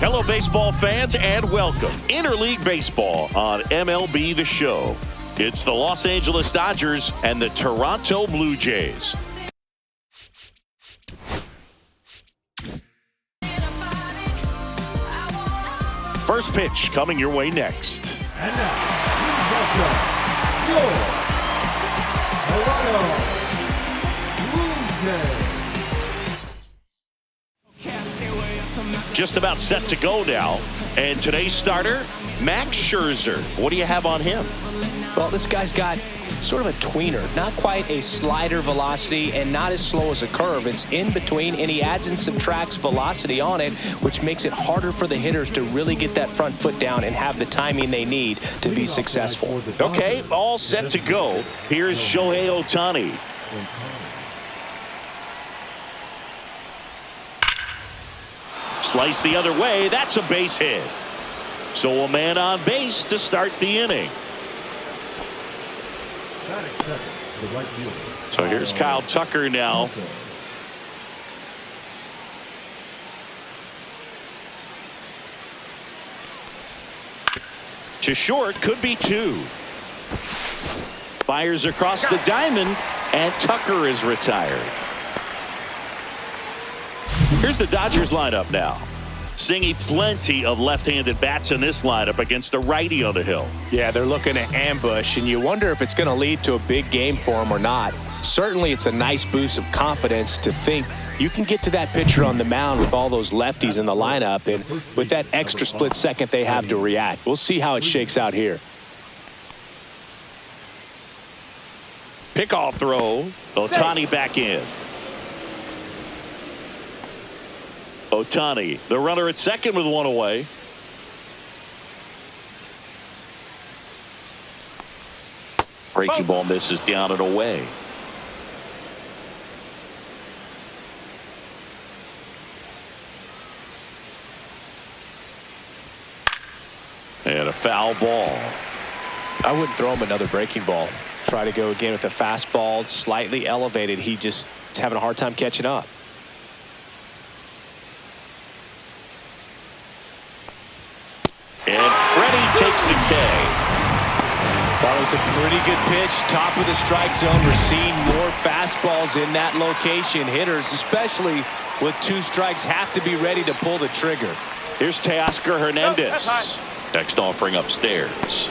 Hello, baseball fans, and welcome. Interleague Baseball on MLB The Show. It's the Los Angeles Dodgers and the Toronto Blue Jays. First pitch coming your way next. And now, please welcome your Toronto Blue Jays. Just about set to go now. And today's starter, Max Scherzer. What do you have on him? Well, this guy's got sort of a tweener. Not quite a slider velocity and not as slow as a curve. It's in between, and he adds and subtracts velocity on it, which makes it harder for the hitters to really get that front foot down and have the timing they need to be successful. Okay, all set to go. Here's Shohei Ohtani. Slice the other way. That's a base hit. So a man on base to start the inning. So here's Kyle Tucker now. To short, could be two. Fires across the diamond, and Tucker is retired. Here's the Dodgers lineup now. Seeing plenty of left-handed bats in this lineup against the righty on the hill. Yeah, they're looking to ambush, and you wonder if it's going to lead to a big game for them or not. Certainly, it's a nice boost of confidence to think you can get to that pitcher on the mound with all those lefties in the lineup, and with that extra split second they have to react. We'll see how it shakes out here. Pickoff throw. Ohtani back in. Ohtani, the runner at second with one away. Breaking ball misses down and away. And a foul ball. I wouldn't throw him another breaking ball. Try to go again with the fastball, slightly elevated. He just is having a hard time catching up. And Freddie takes a K. That was a pretty good pitch. Top of the strike zone. We're seeing more fastballs in that location. Hitters, especially with two strikes, have to be ready to pull the trigger. Here's Teoscar Hernandez. Next offering upstairs.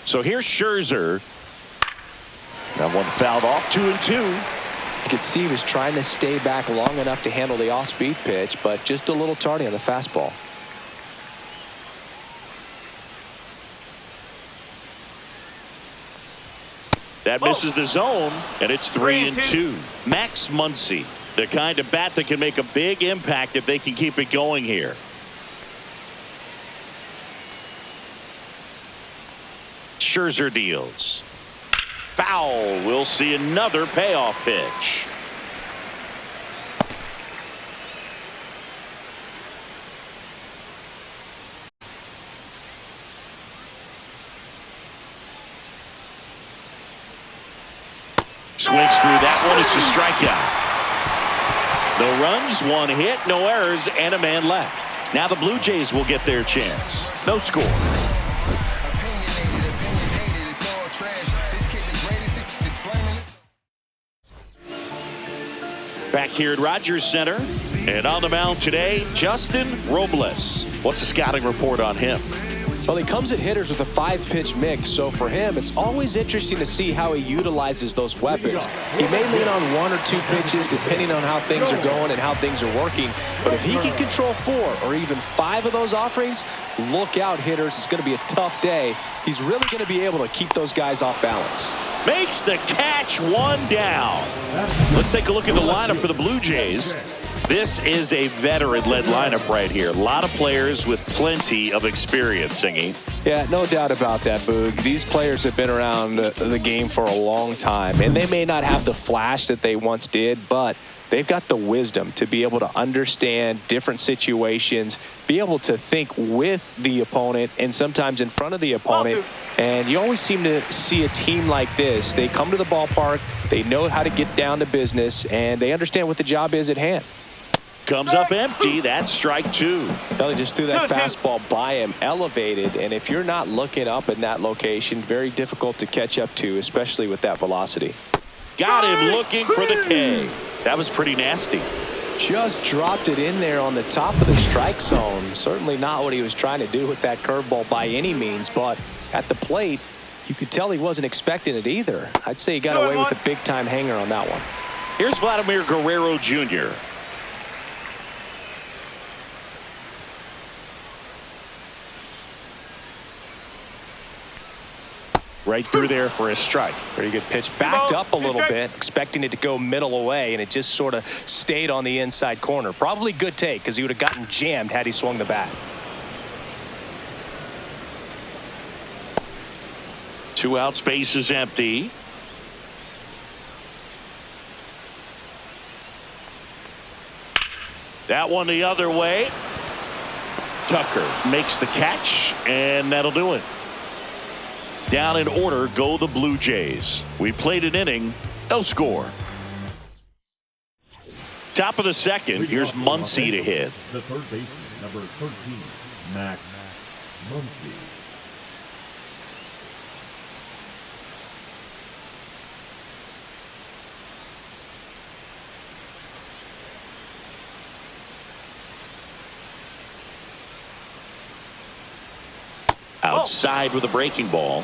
So here's Scherzer. That one fouled off, 2-2. You could see he was trying to stay back long enough to handle the off-speed pitch, but just a little tardy on the fastball. That misses the zone, and it's 3-2. Max Muncy, the kind of bat that can make a big impact if they can keep it going here. Scherzer deals. Foul. We'll see another payoff pitch. Swings through that one. It's a strikeout. No runs, one hit, no errors, and a man left. Now the Blue Jays will get their chance. No score. Back here at Rogers Center, and on the mound today, Justin Robles. What's the scouting report on him? Well, he comes at hitters with a 5-pitch mix, so for him, it's always interesting to see how he utilizes those weapons. He may lean on 1 or 2 pitches depending on how things are going and how things are working, but if he can control 4 or even 5 of those offerings, look out, hitters. It's going to be a tough day. He's really going to be able to keep those guys off balance. Makes the catch, one down. Let's take a look at the lineup for the Blue Jays. This is a veteran-led lineup right here. A lot of players with plenty of experience, Singing. Yeah, no doubt about that, Boog. These players have been around the game for a long time, and they may not have the flash that they once did, but they've got the wisdom to be able to understand different situations, be able to think with the opponent and sometimes in front of the opponent. And you always seem to see a team like this. They come to the ballpark, they know how to get down to business, and they understand what the job is at hand. Comes up empty. That's strike two. They just threw that fastball by him, elevated, and if you're not looking up in that location, very difficult to catch up to, especially with that velocity. Got him looking for the K. That was pretty nasty. Just dropped it in there on the top of the strike zone. Certainly not what he was trying to do with that curveball by any means, but at the plate, you could tell he wasn't expecting it either. I'd say he got away with a big-time hanger on that one. Here's Vladimir Guerrero Jr. Right through there for a strike. Pretty good pitch. Backed up a little bit, expecting it to go middle away, and it just sort of stayed on the inside corner. Probably good take, because he would have gotten jammed had he swung the bat. 2 out, space is empty. That one the other way. Tucker makes the catch, and that'll do it. Down in order go the Blue Jays. We played an inning, no score. Top of the second, here's Muncy to hit. The third baseman, number 13, Max Muncy. Outside with a breaking ball.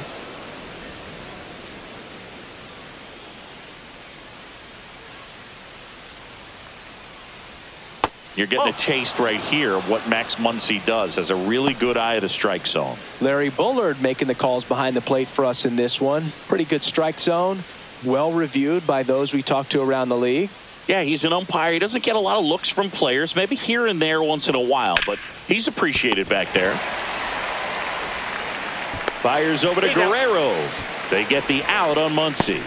You're getting a taste right here of what Max Muncy does. Has a really good eye at the strike zone. Larry Bullard making the calls behind the plate for us in this one. Pretty good strike zone. Well reviewed by those we talked to around the league. Yeah, he's an umpire. He doesn't get a lot of looks from players, maybe here and there once in a while, but he's appreciated back there. Fires over to Guerrero. They get the out on Muncy.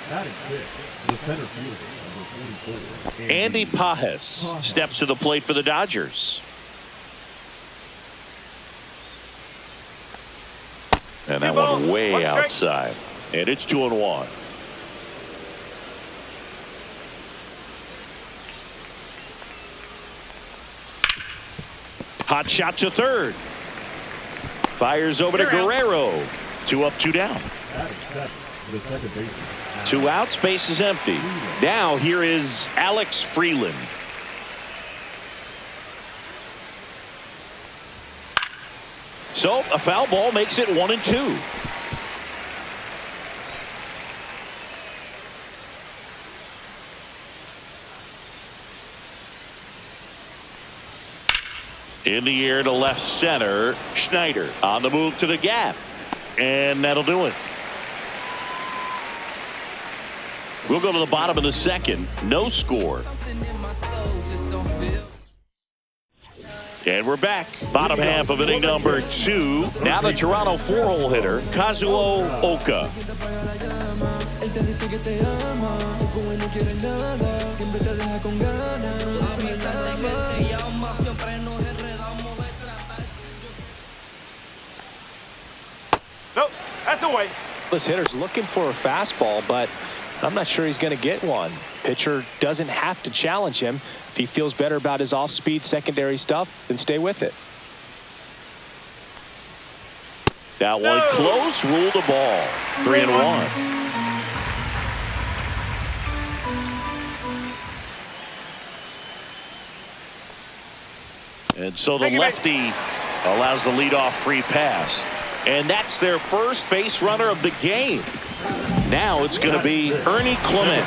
Batting fifth, the center fielder, number 44. Andy Pajes steps to the plate for the Dodgers. And that one way outside. And it's 2-1. Hot shot to third. Fires over to Guerrero. 2 up, 2 down. The second baseman. 2 out, space is empty. Now here is Alex Freeland. So a foul ball makes it 1-2. In the air to left center. Schneider on the move to the gap. And that'll do it. We'll go to the bottom of the second. No score. And we're back. Bottom half of inning number 2. Now the Toronto 4-hole hitter, Kazuo Oka. Nope, that's away. This hitter's looking for a fastball, but I'm not sure he's going to get one. Pitcher doesn't have to challenge him. If he feels better about his off-speed secondary stuff, then stay with it. That one close, ruled the ball. 3-1. And so the lefty allows the leadoff free pass. And that's their first base runner of the game. Now it's going to be Ernie Clement.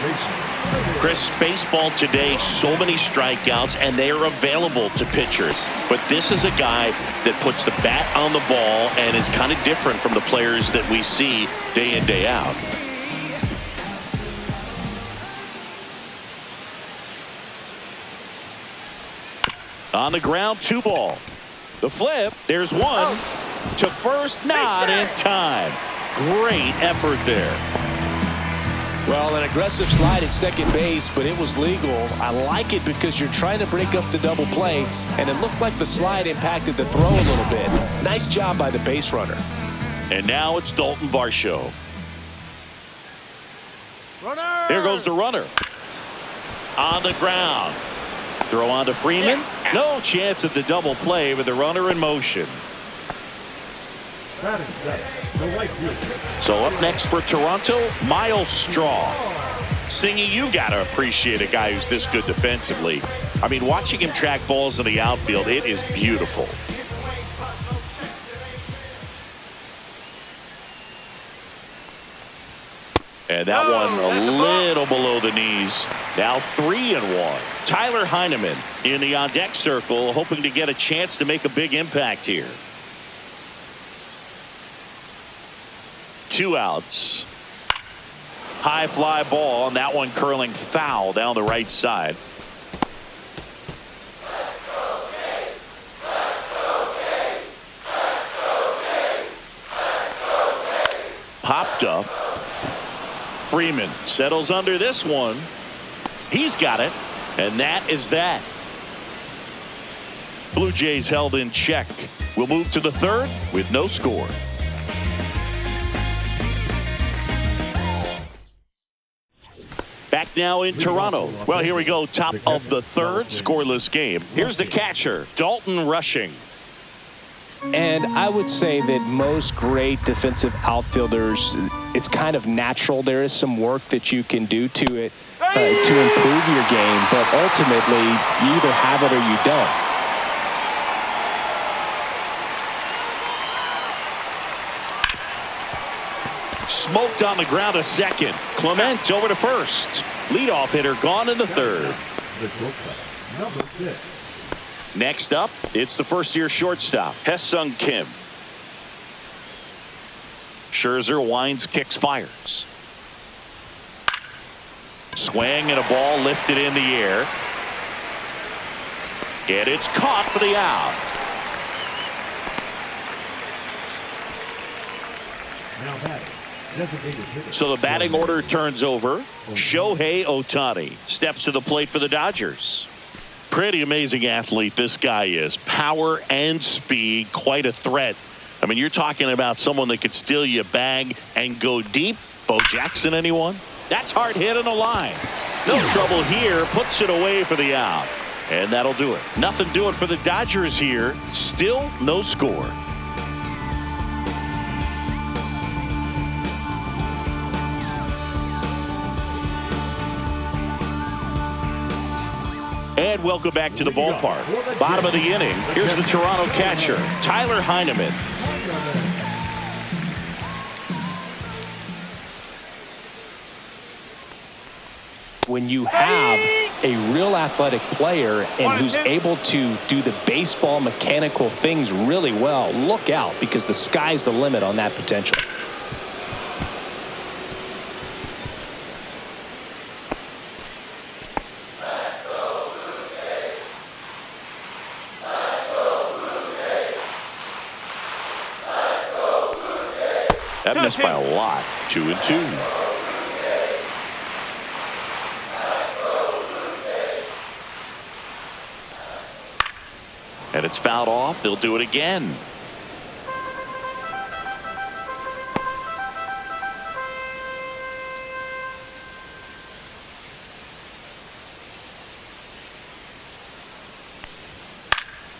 Chris, baseball today, so many strikeouts, and they are available to pitchers. But this is a guy that puts the bat on the ball and is kind of different from the players that we see day in, day out. On the ground, 2 ball. The flip, there's one. To first, not in time. Great effort there. Well, an aggressive slide at second base, but it was legal. I like it because you're trying to break up the double play, and it looked like the slide impacted the throw a little bit. Nice job by the base runner. And now it's Dalton Varsho. Runner! Here goes the runner. On the ground. Throw on to Freeman. No chance at the double play with the runner in motion. Batting seven, the right fielder. So up next for Toronto, Miles Straw. Singy, you got to appreciate a guy who's this good defensively. I mean, watching him track balls in the outfield, it is beautiful. And that one a little below the knees. Now 3-1. Tyler Heineman in the on-deck circle, hoping to get a chance to make a big impact here. 2 outs. High fly ball, and that one curling foul down the right side. Popped up. Freeman settles under this one. He's got it, and that is that. Blue Jays held in check. We'll move to the third with no score. Back now in Toronto. Well, here we go. Top of the third, scoreless game. Here's the catcher, Dalton Rushing. And I would say that most great defensive outfielders, it's kind of natural. There is some work that you can do to it to improve your game, but ultimately you either have it or you don't. Smoked on the ground to second. Clement over to first. Leadoff hitter gone in the third. The shortstop, number 6. Next up, it's the first-year shortstop, Hesung Kim. Scherzer winds, kicks, fires. Swing and a ball lifted in the air. And it's caught for the out. Now batting, designated hitter. So the batting order turns over. Shohei Ohtani steps to the plate for the Dodgers. Pretty amazing athlete this guy is. Power and speed, quite a threat. I mean, you're talking about someone that could steal your bag and go deep. Bo Jackson, anyone? That's hard hit in the line. No trouble here. Puts it away for the out. And that'll do it. Nothing doing for the Dodgers here. Still no score. And welcome back to the ballpark. Bottom of the inning. Here's the Toronto catcher, Tyler Heineman. When you have a real athletic player and who's able to do the baseball mechanical things really well, look out, because the sky's the limit on that potential. That missed by a lot. 2-2. And it's fouled off. They'll do it again.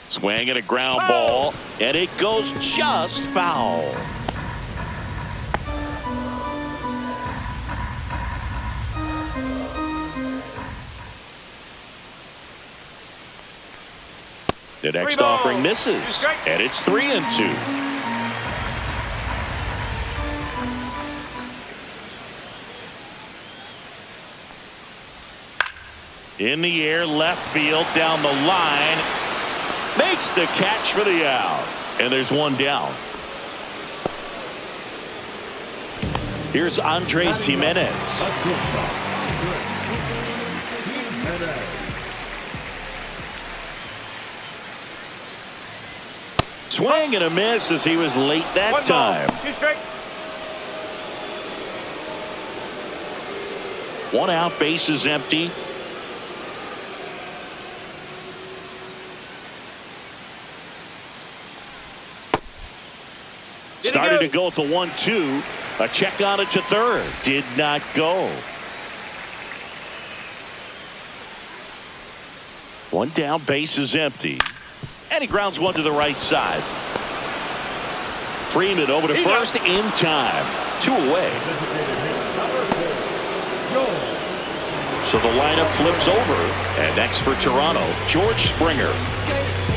Swing and a ground ball, and it goes just foul. The next offering misses, and it's 3-2. In the air, left field, down the line. Makes the catch for the out. And there's one down. Here's Andres Jimenez. Swing and a miss as he was late that time. One out, bases empty. Started to go at the 1-2. A check on it to third. Did not go. One down, bases empty. And he grounds one to the right side. Freeman over to first in time. 2 away. So the lineup flips over. And next for Toronto, George Springer.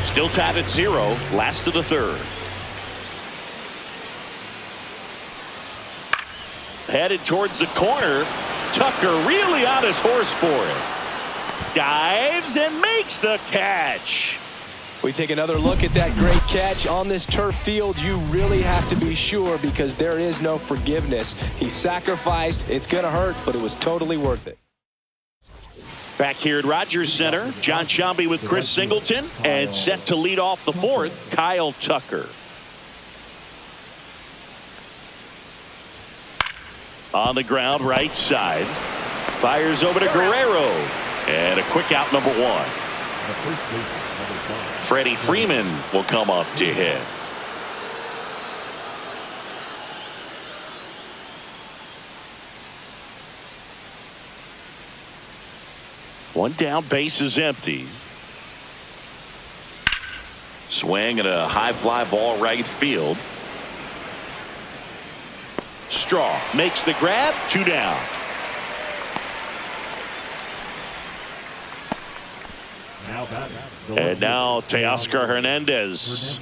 Still tied at 0. Last of the third. Headed towards the corner. Tucker really on his horse for it. Dives and makes the catch. We take another look at that great catch. On this turf field, you really have to be sure because there is no forgiveness. He sacrificed. It's going to hurt, but it was totally worth it. Back here at Rogers Center, John Sciambi with Chris Singleton, and set to lead off the fourth, Kyle Tucker. On the ground, right side. Fires over to Guerrero. And a quick out, number 1. Freddie Freeman will come up to hit. One down, base is empty. Swing and a high fly ball right field. Straw makes the grab. 2 down. And now Teoscar Hernandez.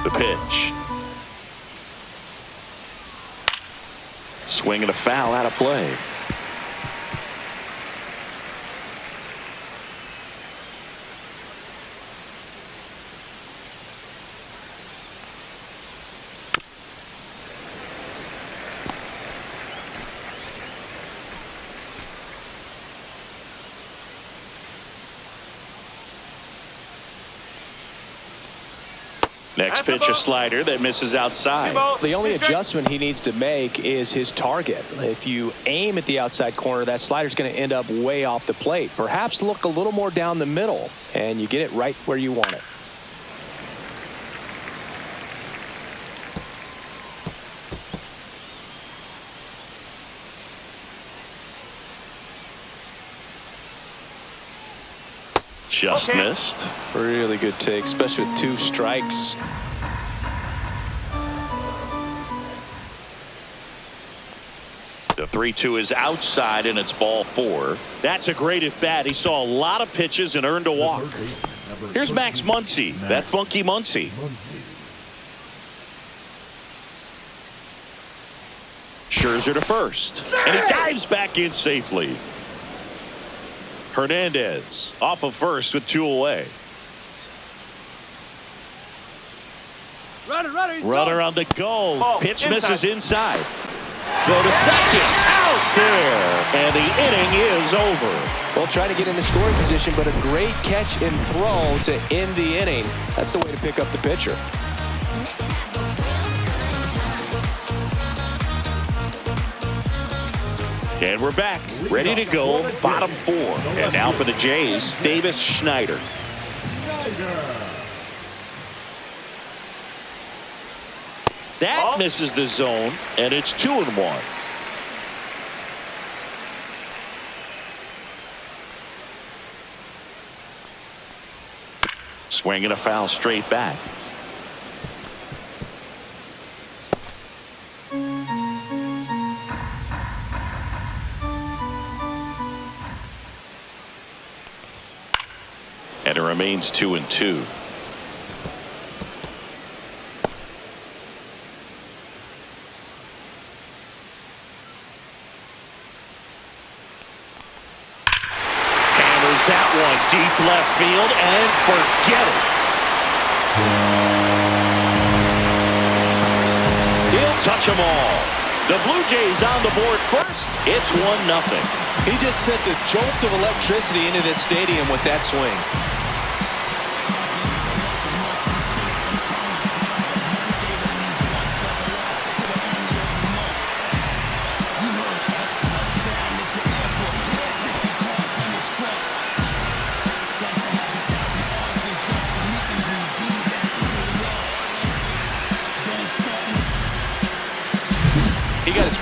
The pitch. Swing and a foul out of play. Next pitch, a slider that misses outside. The only adjustment he needs to make is his target. If you aim at the outside corner, that slider is going to end up way off the plate. Perhaps look a little more down the middle, and you get it right where you want it. Just missed. Really good take, especially with 2 strikes. The 3-2 is outside, and it's ball 4. That's a great at bat. He saw a lot of pitches and earned a walk. Here's Max Muncy, that funky Muncy. Scherzer to first, and he dives back in safely. Hernandez off of first with 2 away. Runner on the go. Pitch misses inside. Go to second. Out there. And the inning is over. Well, trying to get in the scoring position, but a great catch and throw to end the inning. That's the way to pick up the pitcher. And we're back, ready to go, bottom 4. And now for the Jays, Davis Schneider. That misses the zone, and it's 2-1. Swing and a foul straight back. And it remains 2-2. Hammers that one deep left field and forget it. He'll touch them all. The Blue Jays on the board first. It's 1-0. He just sent a jolt of electricity into this stadium with that swing.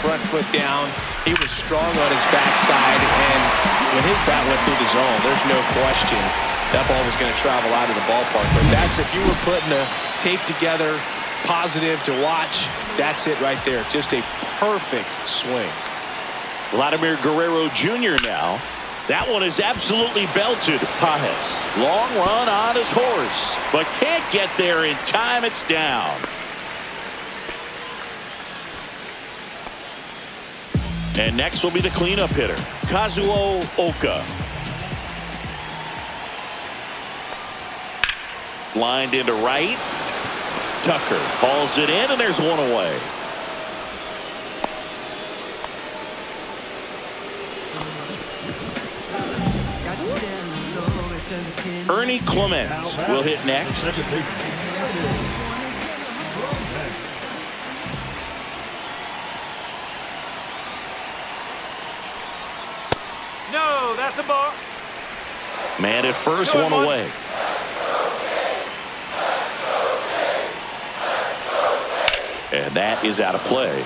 front foot down. He was strong on his backside, and when his bat went through the zone, there's no question that ball was going to travel out of the ballpark. But that's, if you were putting a tape together, positive to watch, that's it right there. Just a perfect swing. Vladimir Guerrero Jr. now. That one is absolutely belted. Pajes. Long run on his horse, but can't get there in time. It's down. And next will be the cleanup hitter, Kazuo Oka. Lined into right. Tucker hauls it in, and there's one away. Ernie Clement will hit next. No, that's a ball. Man at first, one away. And that is out of play.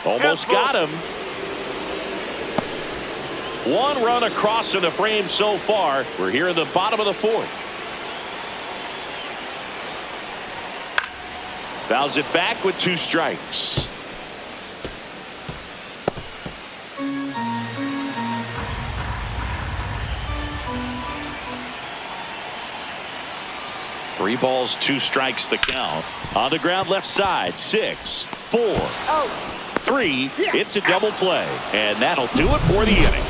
Almost got him. One run across in the frame so far. We're here in the bottom of the fourth. Fouls it back with 2 strikes. Three balls, 2 strikes the count. On the ground left side, 6, 4, 3. It's a double play, and that'll do it for the inning.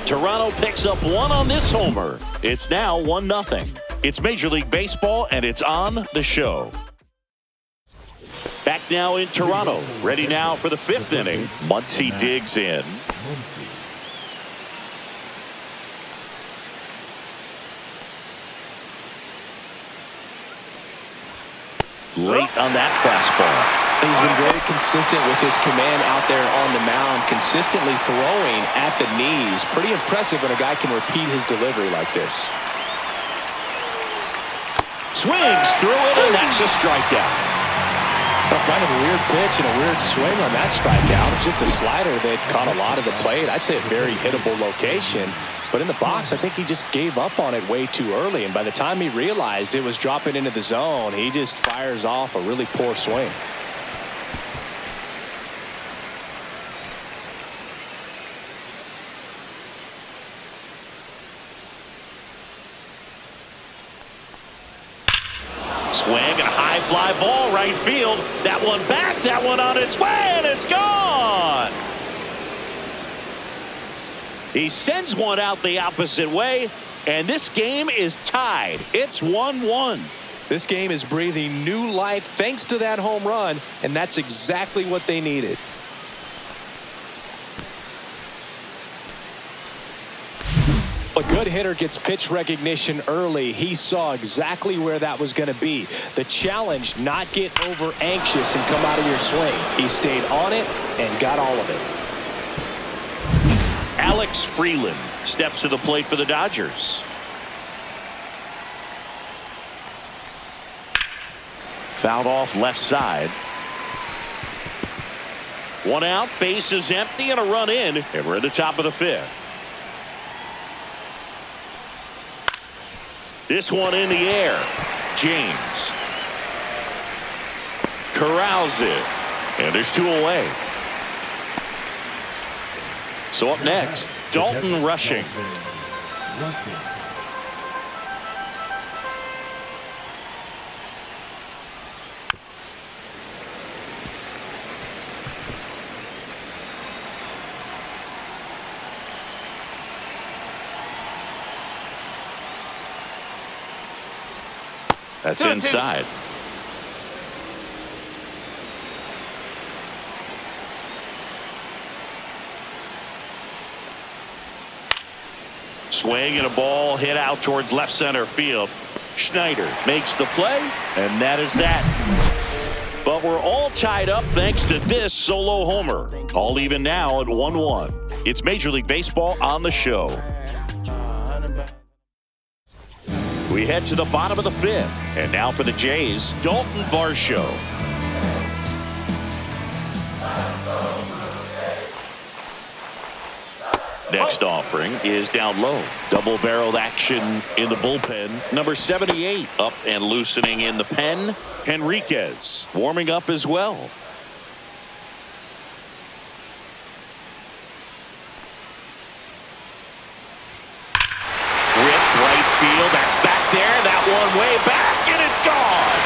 Toronto picks up 1 on this homer. It's now 1-0. It's Major League Baseball, and it's on the show. Back now in Toronto. Ready now for the 5th inning. Muncy digs in. Late on that fastball. He's been very consistent with his command out there on the mound, consistently throwing at the knees. Pretty impressive when a guy can repeat his delivery like this. Swings through it, and that's a strikeout. Kind of a weird pitch and a weird swing on that strikeout. It's just a slider that caught a lot of the plate. I'd say a very hittable location. But in the box, I think he just gave up on it way too early. And by the time he realized it was dropping into the zone, he just fires off a really poor swing. Swing and a high fly ball right field. That one back, that one on its way, and it's gone. He sends one out the opposite way, and this game is tied. It's 1-1. This game is breathing new life thanks to that home run, and that's exactly what they needed. A good hitter gets pitch recognition early. He saw exactly where that was going to be. The challenge, not get over anxious and come out of your swing. He stayed on it and got all of it. Alex Freeland steps to the plate for the Dodgers. Fouled off left side. One out, base is empty, and a run in, and we're at the top of the 5th. This one in the air. James corrals it, and there's 2 away. So up next, Dalton Rushing. That's inside. Swing and a ball hit out towards left center field. Schneider makes the play, and that is that. But we're all tied up thanks to this solo homer. All even now at 1-1. It's Major League Baseball on the show. We head to the bottom of the 5th. And now for the Jays, Dalton Varsho. Next offering is down low. Double-barreled action in the bullpen. Number 78 up and loosening in the pen. Henriquez warming up as well. Ripped right field. That's back there. That one way back, and it's gone.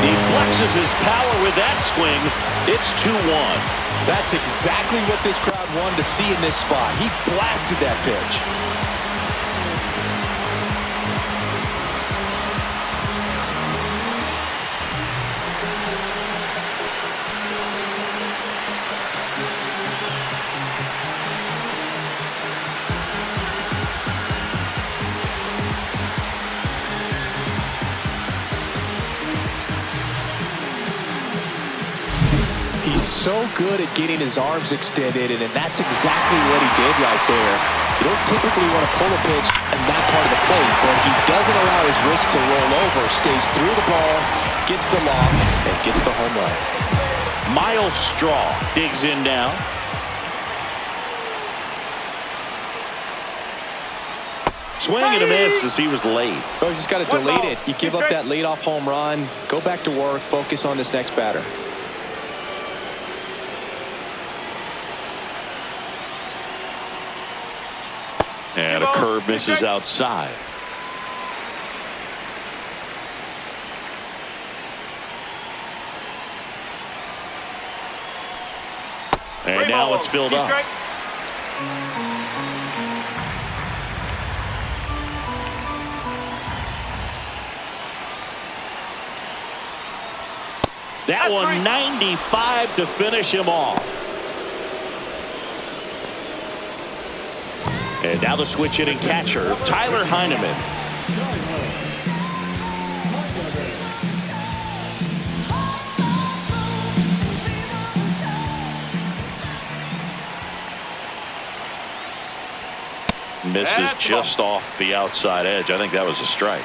He flexes his power with that swing. It's 2-1. That's exactly what this crowd wanted to see in this spot. He blasted that pitch. He's so good at getting his arms extended, and that's exactly what he did right there. You don't typically want to pull a pitch in that part of the plate, but he doesn't allow his wrist to roll over, stays through the ball, gets the lock, and gets the home run. Miles Straw digs in now. Swing and a miss as he was late. Oh, you just got to delete it. You give up that leadoff home run, go back to work, focus on this next batter. And a curve misses outside. And now it's filled up. That one 95 to finish him off. And now the switch hitting catcher, Tyler Heineman. Misses just off the outside edge. I think that was a strike.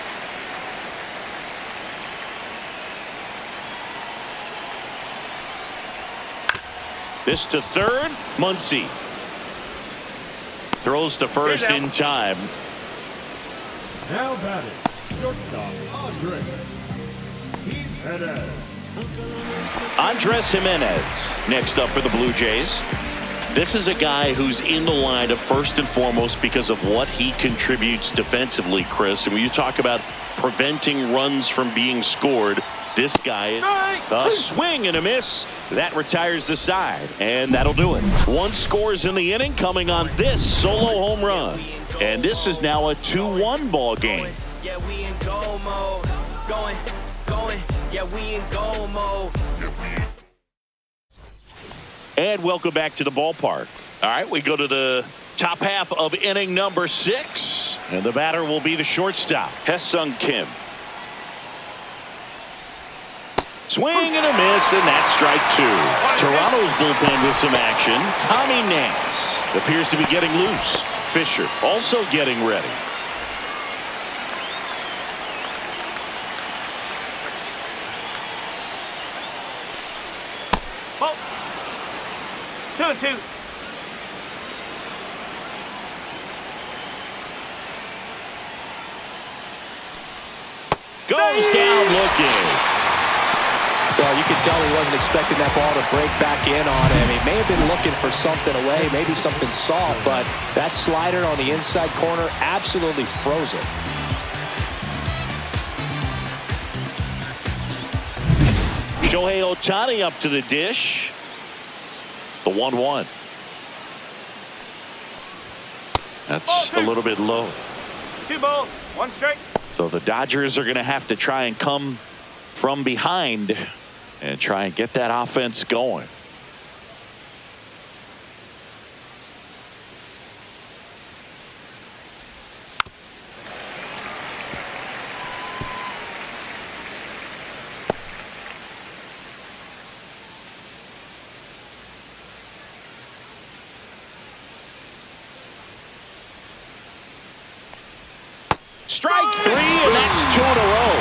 This to third, Muncy. Throws to first in time. Now batting, shortstop Andres Jimenez. Andres Jimenez next up for the Blue Jays. This is a guy who's in the lineup first and foremost because of what he contributes defensively, Chris. And when you talk about preventing runs from being scored, this guy, a swing and a miss. That retires the side, and that'll do it. One scores in the inning coming on this solo home run. And this is now a 2-1 ball game. Yeah, we in goal mode. Going. Yeah, we in goal mode. And welcome back to the ballpark. All right, we go to the top half of inning number 6. And the batter will be the shortstop, Hye-Sung Kim. Swing and a miss, and that's strike 2. Toronto's bullpen with some action. Tommy Nance appears to be getting loose. Fisher also getting ready. Ball. 2-2. Goes down looking. Well, you can tell he wasn't expecting that ball to break back in on him. He may have been looking for something away, maybe something soft, but that slider on the inside corner absolutely froze it. Shohei Ohtani up to the dish. The 1-1. That's a little bit low. 2 balls, 1 strike. So the Dodgers are going to have to try and come from behind and try and get that offense going. Strike 3, and that's 2 in a row.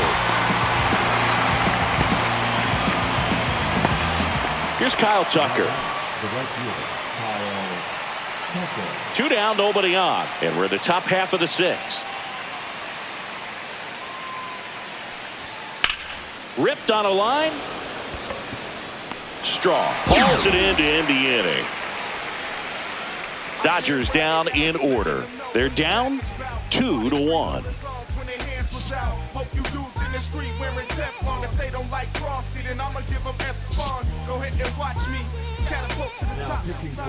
Here's Kyle Tucker. The right fielder, Kyle Tucker. 2 down, nobody on. And we're in the top half of the 6th. Ripped on a line. Strong hauls it in to end the inning. Dodgers down in order. They're down 2-1.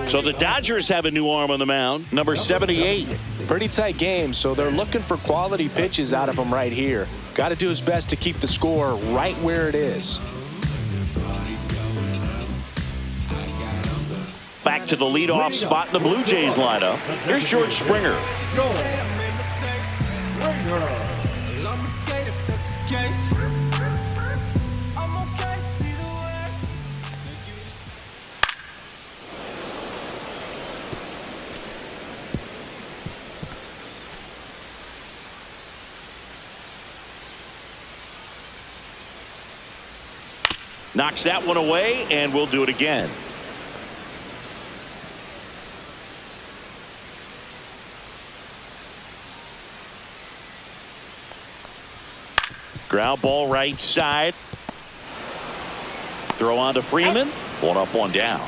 So the Dodgers have a new arm on the mound, number 78. Pretty tight game, so they're looking for quality pitches out of him right here. Got to do his best to keep the score right where it is. Back to the leadoff spot in the Blue Jays lineup. Here's George Springer. Knocks that one away, and we'll do it again. Ground ball right side. Throw on to Freeman. 1 up, 1 down.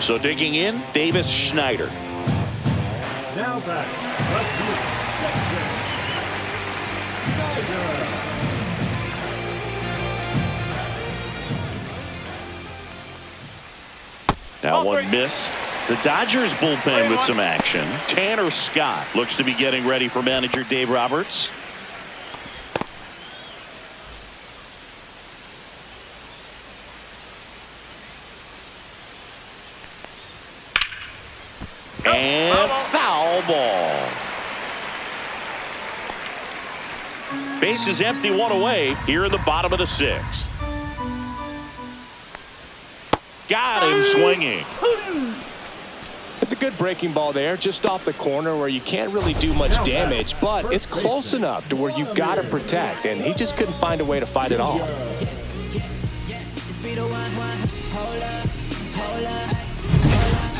So digging in, Davis Schneider. Now back. That one missed. The Dodgers bullpen with some action. Tanner Scott looks to be getting ready for manager Dave Roberts. And foul ball. Base is empty, 1 away here in the bottom of the 6th. Got him swinging. It's a good breaking ball there, just off the corner where you can't really do much damage, but it's close enough to where you've got to protect, and he just couldn't find a way to fight it off.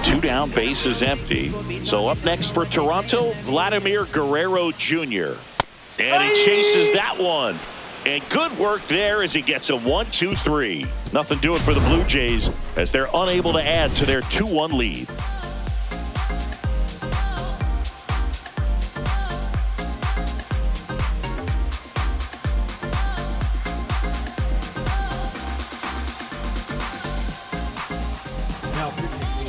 Two down, base is empty. So up next for Toronto, Vladimir Guerrero Jr. And he chases that one. And good work there as he gets a 1-2-3. Nothing doing for the Blue Jays as they're unable to add to their 2-1 lead.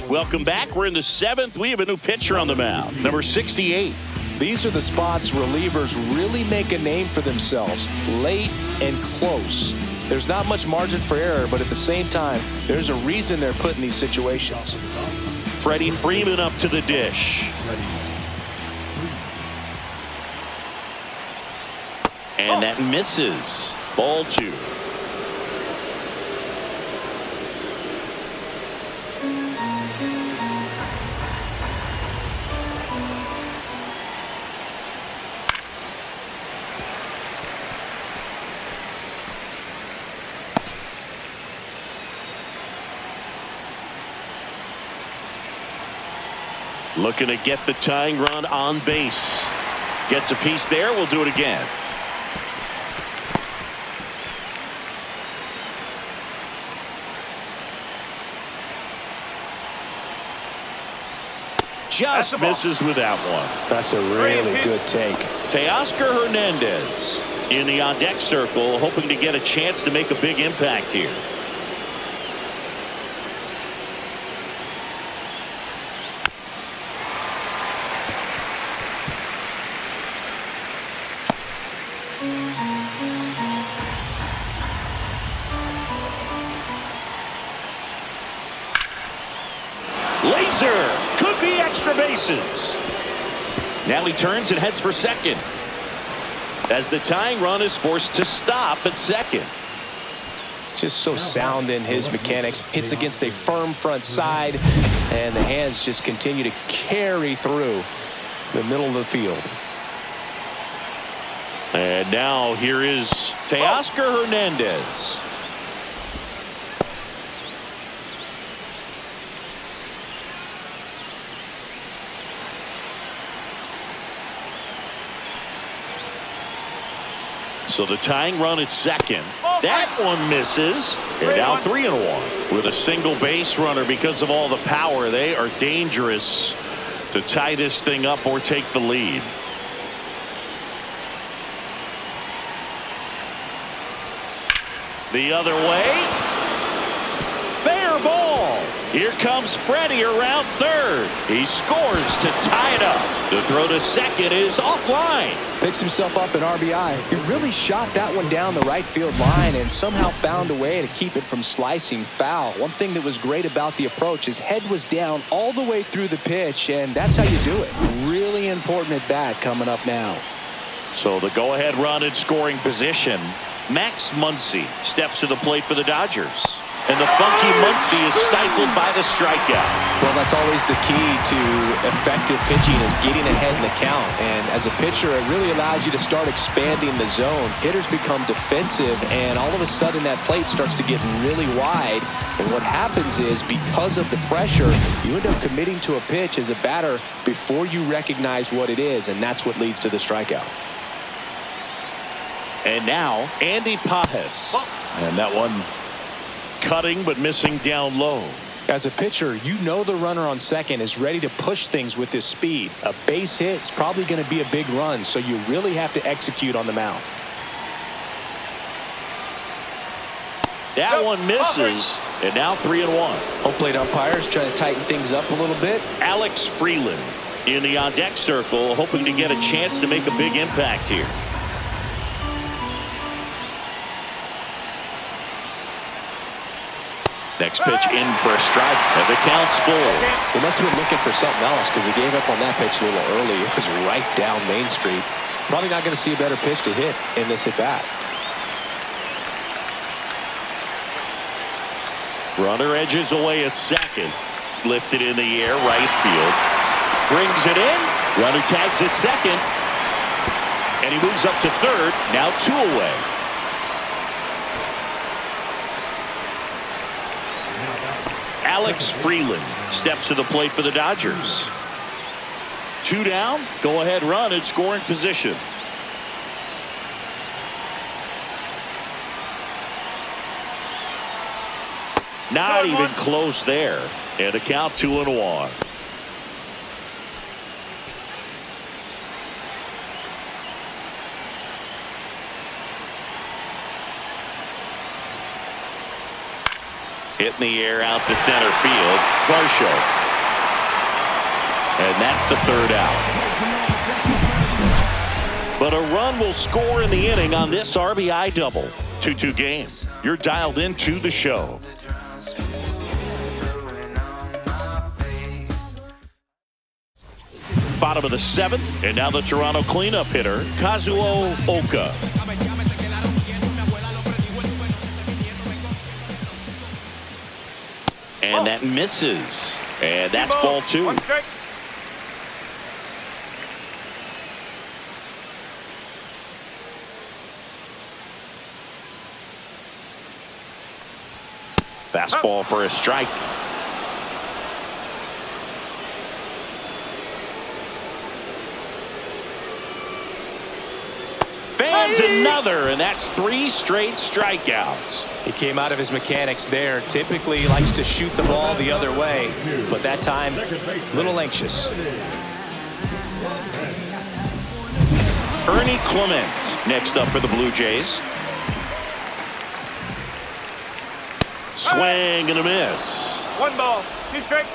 Welcome back. We're in the 7th. We have a new pitcher on the mound, number 68. These are the spots relievers really make a name for themselves, late and close. There's not much margin for error, but at the same time, there's a reason they're put in these situations. Freddie Freeman up to the dish. And that misses. Ball 2. Looking to get the tying run on base. Gets a piece there. We'll do it again. Just misses with that one. That's a really good take. Teoscar Hernandez in the on-deck circle, hoping to get a chance to make a big impact here. Laser could be extra bases. Now he turns and heads for second as the tying run is forced to stop at second. Just so sound in his mechanics. Hits against a firm front side, and the hands just continue to carry through. the middle of the field. And now here is Teoscar Hernandez. So the tying run at second. That one misses. And now 3-1. With a single base runner, because of all the power, they are dangerous to tie this thing up or take the lead. The other way. Fair ball. Here comes Freddie around third. He scores to tie it up. The throw to second is offline. Picks himself up an RBI. He really shot that one down the right field line and somehow found a way to keep it from slicing foul. One thing that was great about the approach, his head was down all the way through the pitch, and that's how you do it. Really important at bat coming up now. So the go-ahead run in scoring position. Max Muncy steps to the plate for the Dodgers. And the funky Muncy is stifled by the strikeout. Well, that's always the key to effective pitching, is getting ahead in the count. And as a pitcher, it really allows you to start expanding the zone. Hitters become defensive, and all of a sudden that plate starts to get really wide. And what happens is, because of the pressure, you end up committing to a pitch as a batter before you recognize what it is, and that's what leads to the strikeout. And now Andy Pajes. And that one cutting but missing down low. As a pitcher, you know the runner on second is ready to push things with his speed. A base hit's probably going to be a big run, so you really have to execute on the mound. That one misses, and now 3-1. Home plate umpires trying to tighten things up a little bit. Alex Freeland in the on-deck circle, hoping to get a chance to make a big impact here. Next pitch in for a strike, and the count's full. He must have been looking for something else, because he gave up on that pitch a little early. It was right down Main Street. Probably not going to see a better pitch to hit in this at-bat. Runner edges away at second. Lifted in the air, right field. Brings it in. Runner tags at second. And he moves up to third. Now 2 away. Alex Freeland steps to the plate for the Dodgers. 2 down. Go ahead run in scoring position. Not even close there. And a count 2-1. Hit in the air out to center field. Varsho. And that's the third out. But a run will score in the inning on this RBI double. 2-2 game. You're dialed into the show. Bottom of the 7th, and now the Toronto cleanup hitter, Kazuo Oka. And that misses. And that's ball 2. Fastball for a strike. Fans another, and that's 3 straight strikeouts. He came out of his mechanics there. Typically likes to shoot the ball the other way, but that time a little anxious. Ernie Clement next up for the Blue Jays. Swing and a miss. 1 ball, 2 strike.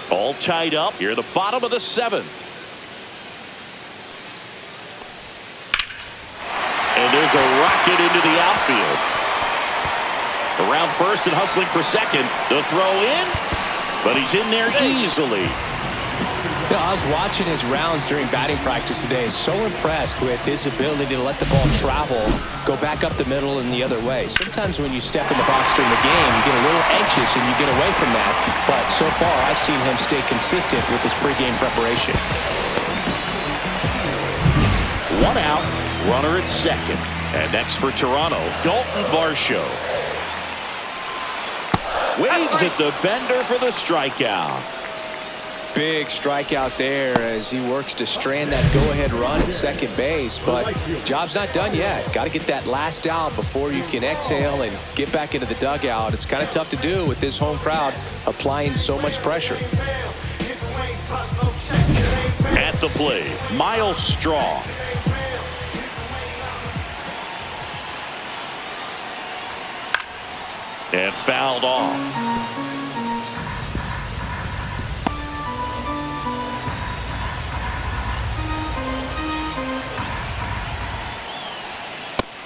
All tied up here at the bottom of the 7th. And there's a rocket into the outfield. Around first and hustling for second. The throw in, but he's in there easily. You know, I was watching his rounds during batting practice today. So impressed with his ability to let the ball travel, go back up the middle and the other way. Sometimes when you step in the box during the game, you get a little anxious and you get away from that. But so far, I've seen him stay consistent with his pregame preparation. 1 out, runner at second. And next for Toronto, Dalton Varsho. Waves at the bender for the strikeout. Big strikeout there as he works to strand that go-ahead run at second base, but job's not done yet. Got to get that last out before you can exhale and get back into the dugout. It's kind of tough to do with this home crowd applying so much pressure. At the plate, Miles Straw. And fouled off.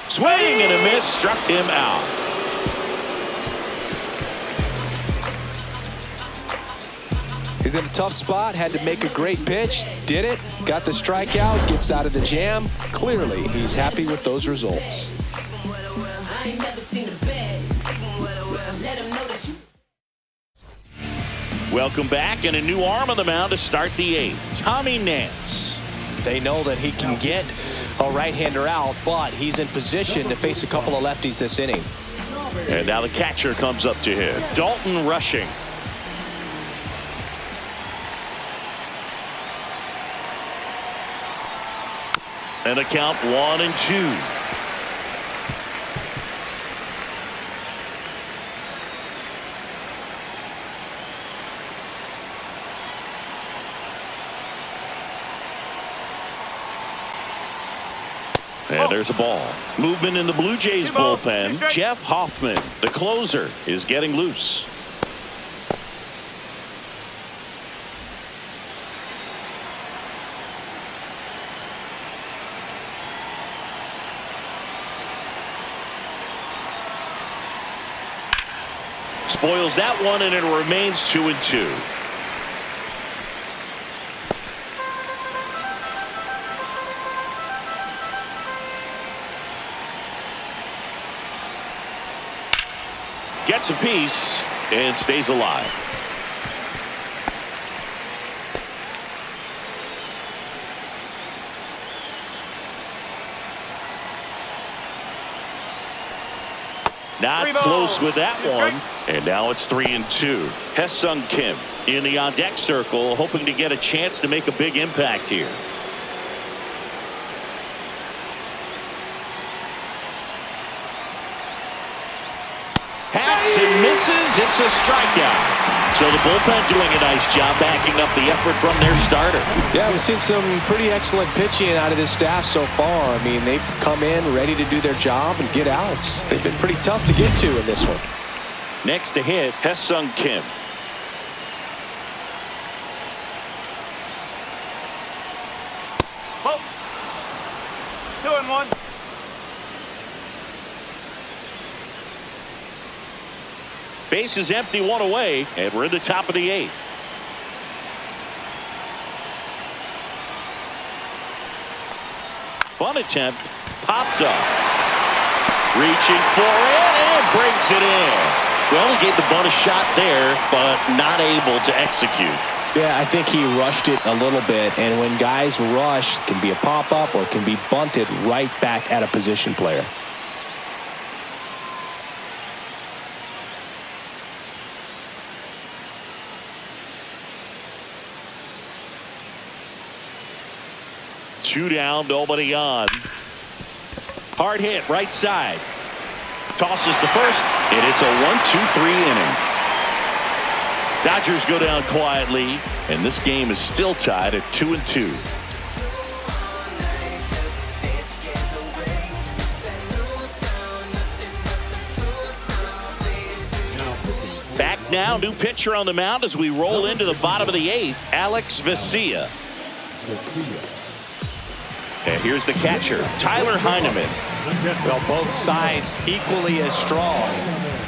Swing and a miss, struck him out. He's in a tough spot, had to make a great pitch, did it, got the strikeout, gets out of the jam. Clearly, he's happy with those results. Welcome back, and a new arm on the mound to start the 8th. Tommy Nance. They know that he can get a right-hander out, but he's in position to face a couple of lefties this inning. And now the catcher comes up to him. Dalton Rushing. And a count 1-2. And there's a ball. Movement in the Blue Jays bullpen. Jeff Hoffman, the closer, is getting loose. Spoils that one, and it remains 2-2. Gets a piece and stays alive. Not close with that one. And now it's 3-2. Hesung Kim in the on-deck circle, hoping to get a chance to make a big impact here. Hacks and misses. It's a strikeout. So the bullpen doing a nice job backing up the effort from their starter. Yeah, we've seen some pretty excellent pitching out of this staff so far. I mean, they've come in ready to do their job and get outs. They've been pretty tough to get to in this one. Next to hit, Hesung Kim. Oh. 2-1. Base is empty, one away, and we're in the top of the 8th. Bunt attempt, popped up. Reaching for it, and brings it in. Well, he gave the bunt a shot there, but not able to execute. Yeah, I think he rushed it a little bit, and when guys rush, it can be a pop-up or it can be bunted right back at a position player. Two down, nobody on. Hard hit, right side. Tosses the first, and it's a 1-2-3 inning. Dodgers go down quietly, and this game is still tied at 2-2. Back now, new pitcher on the mound as we roll into the bottom of the 8th, Alex Vesia. And here's the catcher, Tyler Heineman. Well, both sides equally as strong,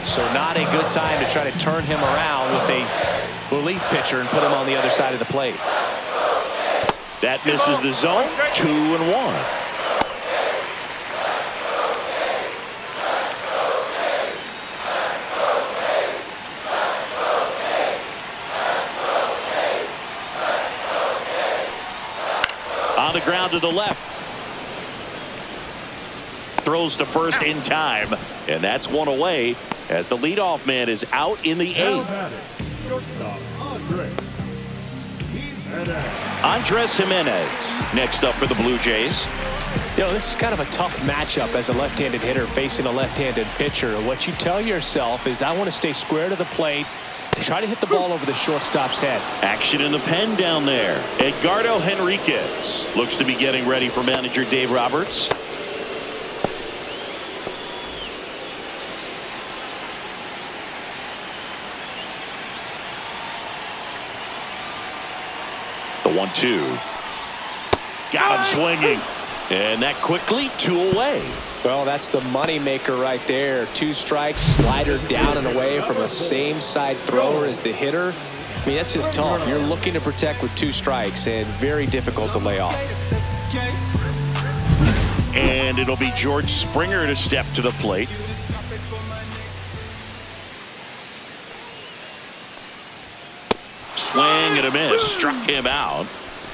so not a good time to try to turn him around with a relief pitcher and put him on the other side of the plate. That misses the zone. 2-1. On the ground to the left. Throws to first in time. And that's one away as the leadoff man is out in the 8th. Andres Jimenez next up for the Blue Jays. You know, this is kind of a tough matchup as a left-handed hitter facing a left-handed pitcher. What you tell yourself is, I want to stay square to the plate, try to hit the ball over the shortstop's head. Action in the pen down there. Edgardo Henriquez looks to be getting ready for manager Dave Roberts. The 1-2. Got him swinging. And that quickly 2 away. Well, that's the money maker right there. 2 strikes, slider down and away from a same side thrower as the hitter. I mean, that's just tough. You're looking to protect with 2 strikes and very difficult to lay off. And it'll be George Springer to step to the plate. Swing and a miss. Struck him out.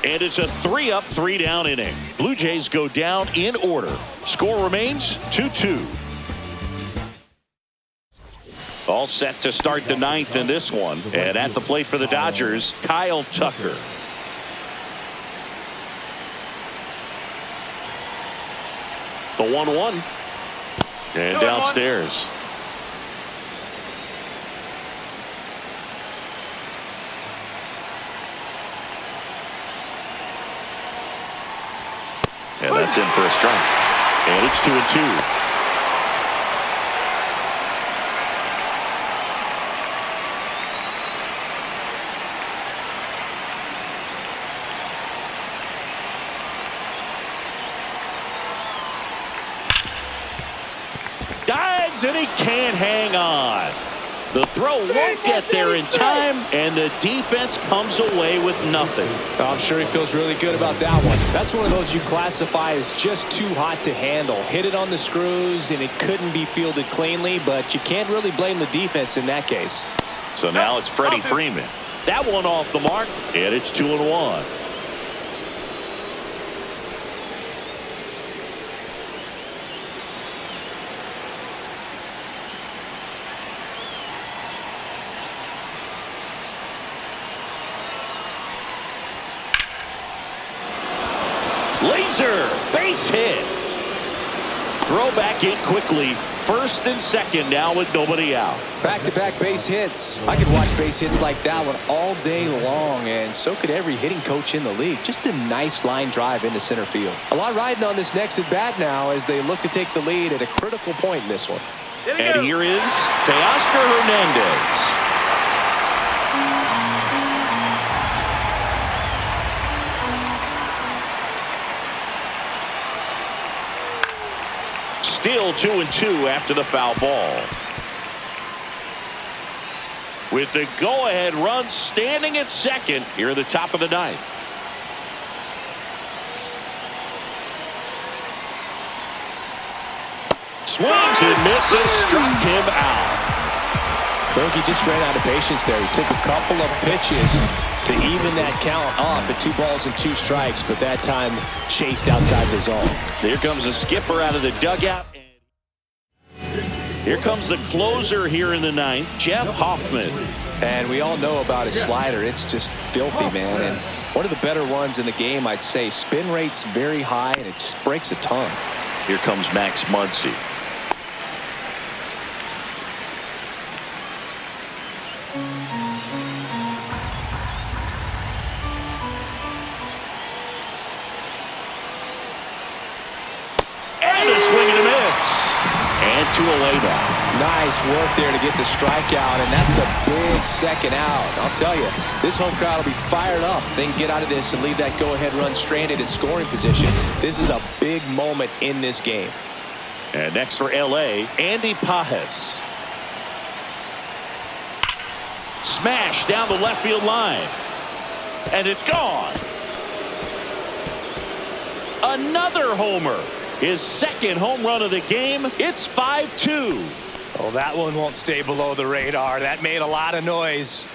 And it's a 3-up, 3-down inning. Blue Jays go down in order. Score remains 2-2. All set to start the 9th in this one. And at the plate for the Dodgers, Kyle Tucker. The 1-1. And downstairs. And that's in for a strike. And it's 2-2. Dives and he can't hang on. The throw won't get there in time, and the defense comes away with nothing. I'm sure he feels really good about that one. That's one of those you classify as just too hot to handle. Hit it on the screws, and it couldn't be fielded cleanly, but you can't really blame the defense in that case. So now it's Freddie Freeman. That one off the mark, and it's 2-1. Laser, base hit. Throw back in quickly. First and second now with nobody out. Back-to-back base hits. I could watch base hits like that one all day long, and so could every hitting coach in the league. Just a nice line drive into center field. A lot riding on this next at bat now as they look to take the lead at a critical point in this one. And here is Teoscar Hernandez. Still 2-2 after the foul ball. With the go-ahead run standing at second here at the top of the 9th. Swings and misses, struck him out. I think he just ran out of patience there. He took a couple of pitches to even that count up at 2 balls and 2 strikes, but that time chased outside the zone. Here comes the skipper out of the dugout. Here comes the closer here in the 9th, Jeff Hoffman. And we all know about his slider. It's just filthy, man. And one of the better ones in the game, I'd say. Spin rate's very high, and it just breaks a ton. Here comes Max Muncy. And a swing and a miss. And 2 away now. Nice work there to get the strikeout, and that's a big second out. I'll tell you, this home crowd will be fired up. They can get out of this and leave that go-ahead run stranded in scoring position. This is a big moment in this game. And next for L.A., Andy Pajes. Smash down the left field line. And it's gone. Another homer. His second home run of the game. It's 5-2. Oh, that one won't stay below the radar. That made a lot of noise.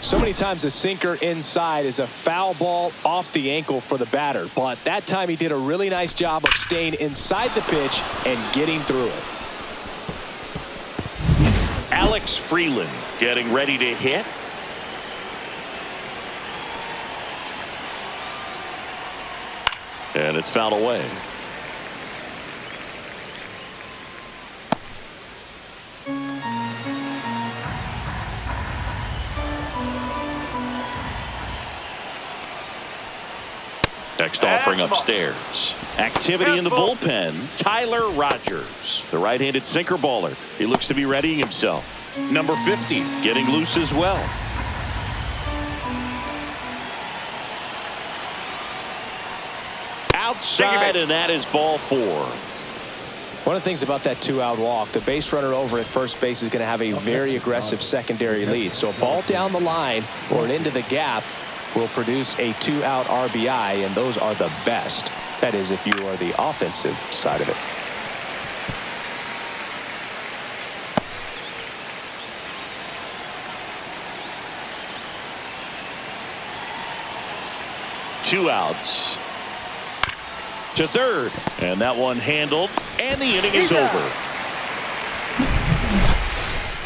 So many times a sinker inside is a foul ball off the ankle for the batter. But that time he did a really nice job of staying inside the pitch and getting through it. Alex Freeland getting ready to hit. And it's fouled away. Next offering upstairs. Activity in the bullpen. Tyler Rogers, the right-handed sinker baller. He looks to be readying himself. Number 50 getting loose as well. Outside, and that is ball 4. One of the things about that 2-out walk, the base runner over at first base is going to have a very aggressive secondary lead. So a ball down the line or an into the gap will produce a 2-out RBI, and those are the best. That is, if you are the offensive side of it. Two outs. To third, and that one handled, and the inning is over.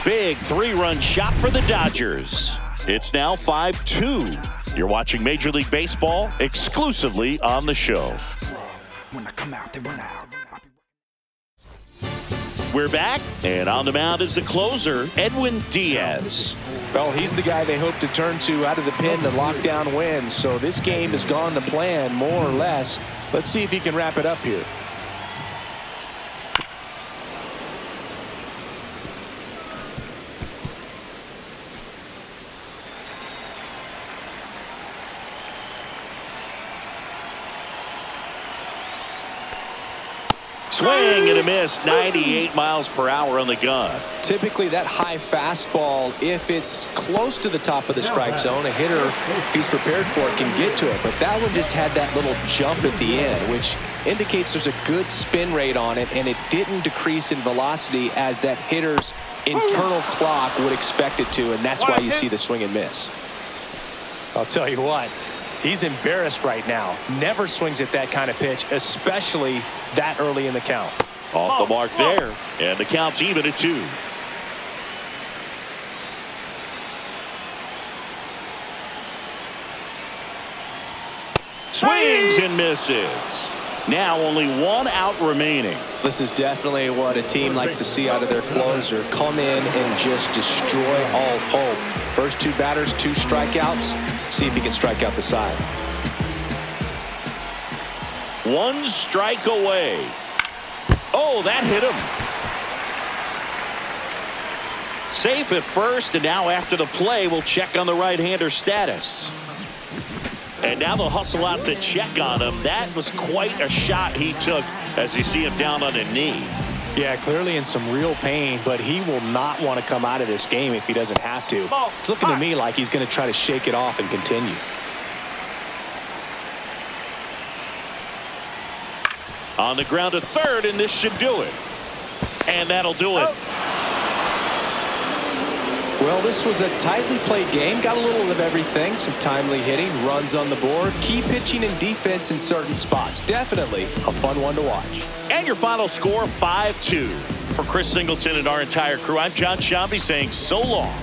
Big 3-run shot for the Dodgers. It's now 5-2. You're watching Major League Baseball exclusively on the show. When I come out, they run out. We're back, and on the mound is the closer, Edwin Diaz. Well, he's the guy they hope to turn to out of the pen to lock down wins. So this game has gone to plan, more or less. Let's see if he can wrap it up here. Swing and a miss, 98 miles per hour on the gun. Typically that high fastball, if it's close to the top of the strike zone, a hitter, if he's prepared for it, can get to it. But that one just had that little jump at the end, which indicates there's a good spin rate on it, and it didn't decrease in velocity as that hitter's internal clock would expect it to, and that's why you see the swing and miss. I'll tell you what, he's embarrassed right now. Never swings at that kind of pitch, especially that early in the count. Off the mark there, and the count's even at 2. Swings and misses. Now only 1 out remaining. This is definitely what a team likes to see out of their closer. Come in and just destroy all hope. First 2 batters, 2 strikeouts. See if he can strike out the side. 1 strike away. Oh, that hit him. Safe at first, and now after the play, we'll check on the right-hander status. And now they'll hustle out to check on him. That was quite a shot he took as you see him down on a knee. Yeah, clearly in some real pain, but he will not want to come out of this game if he doesn't have to. It's looking to me like he's going to try to shake it off and continue. On the ground to third, and this should do it. And that'll do it. Well, this was a tightly played game. Got a little of everything. Some timely hitting, runs on the board, key pitching and defense in certain spots. Definitely a fun one to watch. And your final score, 5-2. For Chris Singleton and our entire crew, I'm John Shambi saying so long.